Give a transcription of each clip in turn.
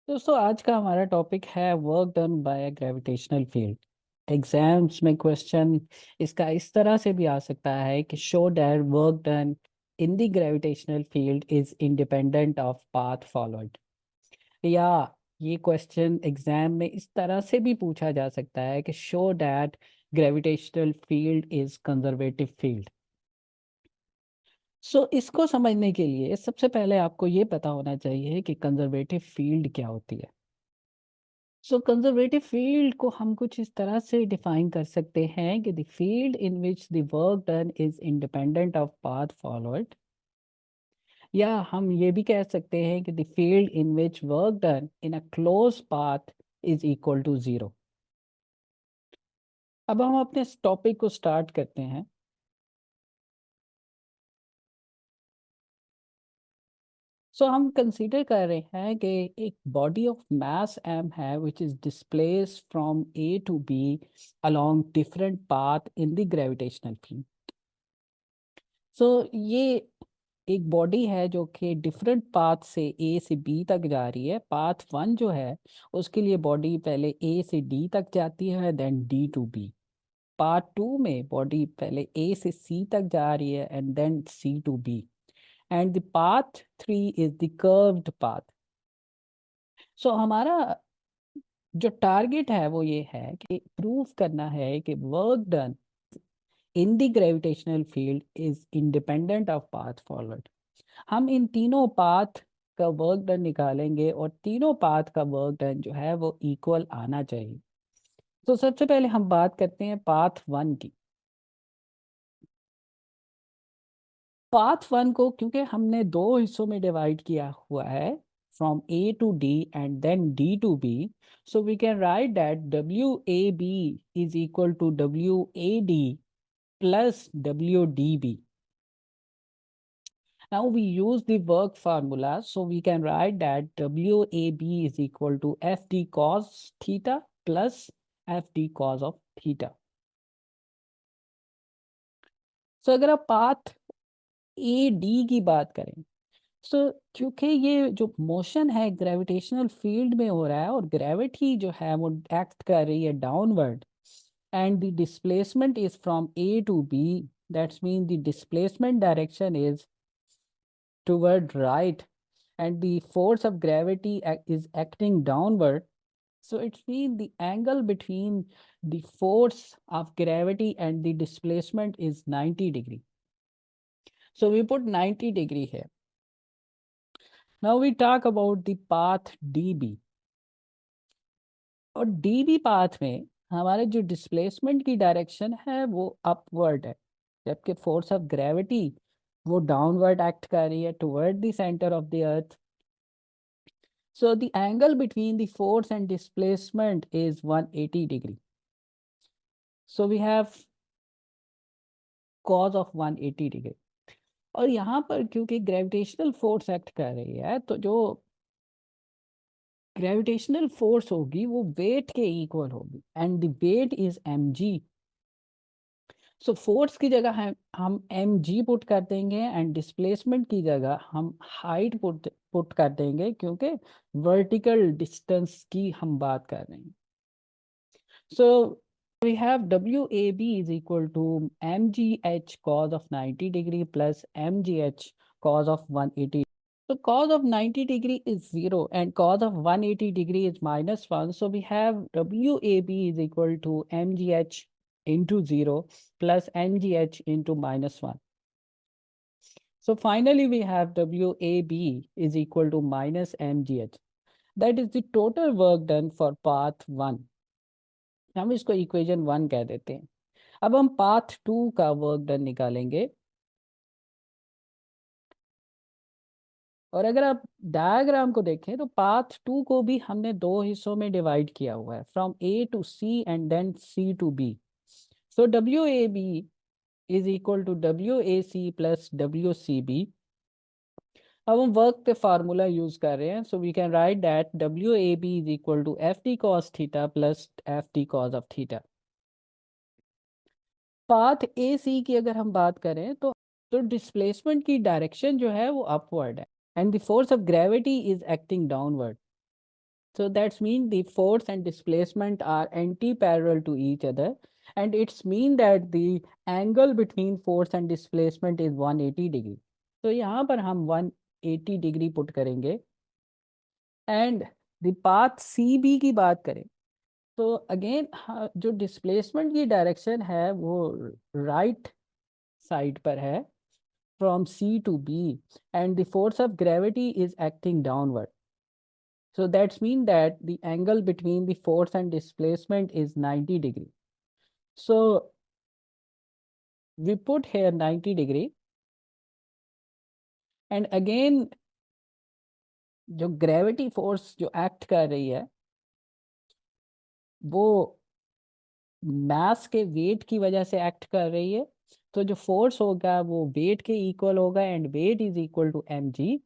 दोस्तों आज का हमारा टॉपिक है work done by gravitational field. Exams में क्वेश्चन इसका इस तरह से भी आ सकता है कि show that work done in the gravitational field is independent of path followed. या ये क्वेश्चन एग्जाम में इस तरह से भी पूछा जा सकता है कि show that gravitational field is conservative field. इसको समझने के लिए सबसे पहले आपको ये पता होना चाहिए कि कंजर्वेटिव फील्ड क्या होती है। कंजर्वेटिव फील्ड को हम कुछ इस तरह से डिफाइन कर सकते हैं कि the field in which the work done is independent of path followed, या हम ये भी कह सकते हैं कि the field in which work done in a close path is equal to zero. अब हम अपने टॉपिक को स्टार्ट करते हैं। हम कंसीडर कर रहे हैं कि एक बॉडी ऑफ मास m है which is displace from A to B along different path in the gravitational field. ये एक बॉडी है जो कि डिफरेंट पाथ से ए से बी तक जा रही है। पाथ वन जो है उसके लिए बॉडी पहले ए से डी तक जाती है, then D to B. Part two में बॉडी पहले ए से सी तक जा रही है and then C to B. And the path three is the curved path. हमारा जो टारगेट है वो ये है कि प्रूव करना है कि work done in the gravitational field is independent of path forward. हम इन तीनों पाथ का वर्क डन निकालेंगे और तीनों पाथ का वर्क डन जो है वो इक्वल आना चाहिए। सबसे पहले हम बात करते हैं पाथ वन की। पाथ वन को क्योंकि हमने दो हिस्सों में डिवाइड किया हुआ है, from A to D and then D to B, so we can write that W A B is equal to W A D plus W D B. Now we use the work formula, so we can write that WAB is equal to FD cos theta plus FD cos of theta. अगर आप path A D की बात करें, क्योंकि ये जो motion है gravitational field में हो रहा है और ग्रेविटी जो है वो एक्ट कर रही है downward, and the displacement is from A to B, that's mean the displacement direction is toward right, and the force of gravity is acting downward. So it means the angle between the force of gravity and the displacement is 90 degree. So we put 90 degree here. Now we talk about the path dB. और dB path में हमारे जो displacement की direction है वो upward है, जबकि force of gravity वो डाउनवर्ड एक्ट कर रही है toward the centre of the earth. So the angle between the force and displacement is 180 degree. So we have cos of 180 degree. और यहाँ पर क्योंकि ग्रेविटेशनल फोर्स एक्ट कर रही है तो जो ग्रेविटेशनल फोर्स होगी वो वेट के इक्वल होगी, and the weight is mg। Force की जगह हम mg पुट कर देंगे एंड डिस्प्लेसमेंट की जगह हम हाइट पुट कर देंगे, क्योंकि वर्टिकल डिस्टेंस की हम बात कर रहे हैं। We have WAB is equal to mgh cos of 90 degree plus mgh cos of 180. So cos of 90 degree is 0 and cos of 180 degree is -1. So we have WAB is equal to mgh into 0 plus mgh into -1. So finally we have WAB is equal to minus mgh. That is the total work done for path 1. हम इसको equation 1 कह देते हैं। अब हम path 2 का work done निकालेंगे, और अगर आप डायग्राम को देखें तो पाथ 2 को भी हमने दो हिस्सों में डिवाइड किया हुआ है, from A to C and then C to B. So W A B is equal to W A C plus W C B. अब हम वर्क पे फार्मूला यूज कर रहे हैं, so we can write that W A B is equal to F T cos theta plus F T cos of theta. Path A C की अगर हम बात करें तो डिस्प्लेसमेंट की डायरेक्शन जो है वो अपवर्ड है, and the force of gravity is acting downward. So that's mean the force and displacement are anti-parallel to each other, and it's mean that the angle between force and displacement is 180 degree. तो यहाँ पर हम 180 degree put करेंगे and the path C B की बात करें तो again जो डिस्प्लेसमेंट की डायरेक्शन है वो राइट साइड पर है from C to B and the force of gravity is acting downward. So that's mean that the angle between the force and displacement is 90 degree. So we put here 90 degree and again जो gravity force जो act कर रही है वो mass के weight की वजह से act कर रही है. तो जो force होगा वो weight के equal होगा and weight is equal to mg.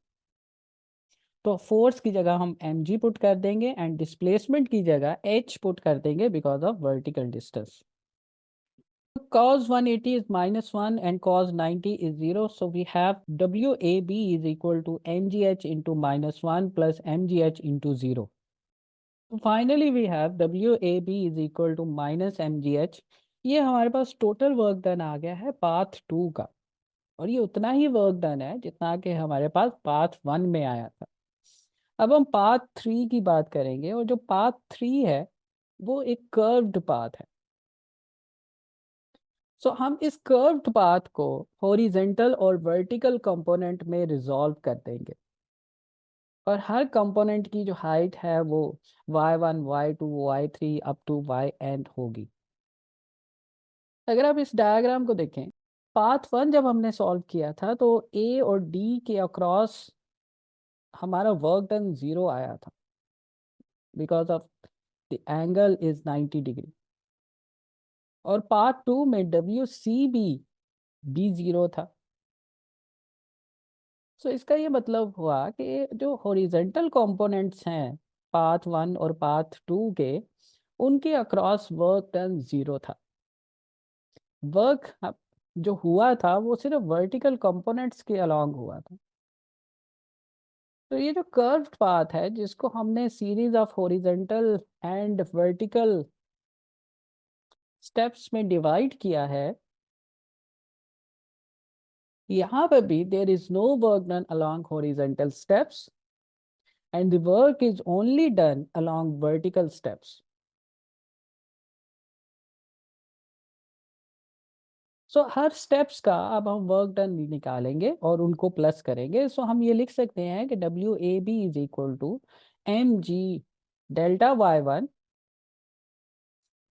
तो फोर्स की जगह हम mg पुट कर देंगे एंड डिस्प्लेसमेंट की जगह h पुट कर देंगे because of vertical distance. Cos 180 is -1 and cos 90 is 0. So we have WAB is equal to mgh into -1 plus mgh into 0. Finally we have WAB is equal to minus mgh. ये हमारे पास total work done आ गया है path 2 का और ये उतना ही work done है जितना कि हमारे पास पाथ 1 में आया था. अब हम पाथ 3 की बात करेंगे और जो पाथ 3 है वो एक कर्व्ड पाथ है. सो हम इस कर्व्ड पाथ को हॉरिजेंटल और वर्टिकल कंपोनेंट में रिजॉल्व कर देंगे और हर कंपोनेंट की जो हाइट है वो y1 y2 y3 up to yn होगी. अगर आप इस डायग्राम को देखें पाथ 1 जब हमने सॉल्व किया था तो a और d के अक्रॉस हमारा वर्क डन 0 आया था because of the angle is 90 degree. और पार्ट 2 में WCB भी 0 था. सो इसका ये मतलब हुआ कि जो हॉरिजेंटल कंपोनेंट्स हैं पाथ 1 और पाथ 2 के उनके अक्रॉस वर्क डन 0 था. वर्क जो हुआ था वो सिर्फ वर्टिकल कंपोनेंट्स के अलोंग हुआ था. तो ये जो कर्व्ड पाथ है जिसको हमने series of horizontal and vertical steps में डिवाइड किया है यहाँ पर भी there is no work done along horizontal steps and the work is only done along vertical steps. So her steps का अब हम वर्क डन निकालेंगे और उनको प्लस करेंगे. सो हम ये लिख सकते हैं कि WAB is equal to mg delta y1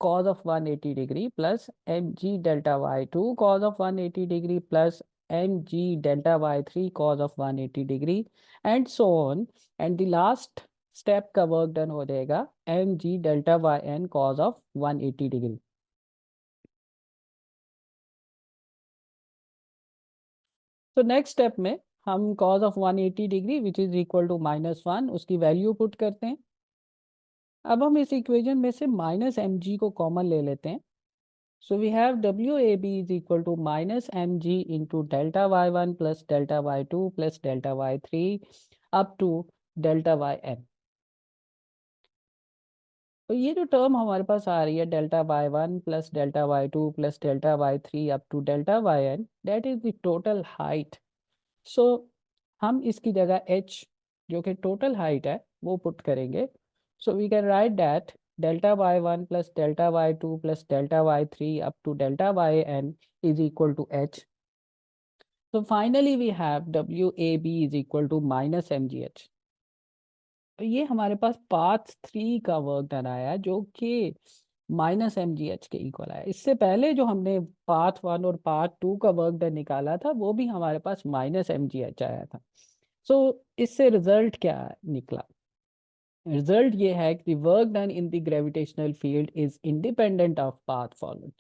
cos of 180 degree plus mg delta y2 cos of 180 degree plus mg delta y3 cos of 180 degree and so on. And the last step का work done हो जाएगा mg delta yn cos of 180 degree. तो next step में हम cos of 180 degree which is equal to -1 उसकी value put करते हैं. अब हम इस इक्वेशन में से -mg को कॉमन ले लेते हैं. So we have WAB is equal to minus mg into delta y1 plus delta y2 plus delta y3 up to delta yn. तो ये जो टर्म हमारे पास आ रही है delta y1 plus delta y2 plus delta y3 up to delta yn that is the total height. So हम इसकी जगह h जो कि टोटल हाइट है वो पुट करेंगे. So we can write that delta y1 plus delta y2 plus delta y3 up to delta yn is equal to h. So finally we have WAB is equal to minus mgh. तो ये हमारे पास path 3 का work done आया जो कि minus mgh के equal आया. इससे पहले जो हमने पाथ 1 और पाथ 2 का वर्क डन निकाला था वो भी हमारे पास माइनस mgh आया था. सो इससे रिजल्ट क्या निकला? रिजल्ट ये है कि work done in the gravitational field is independent of path followed.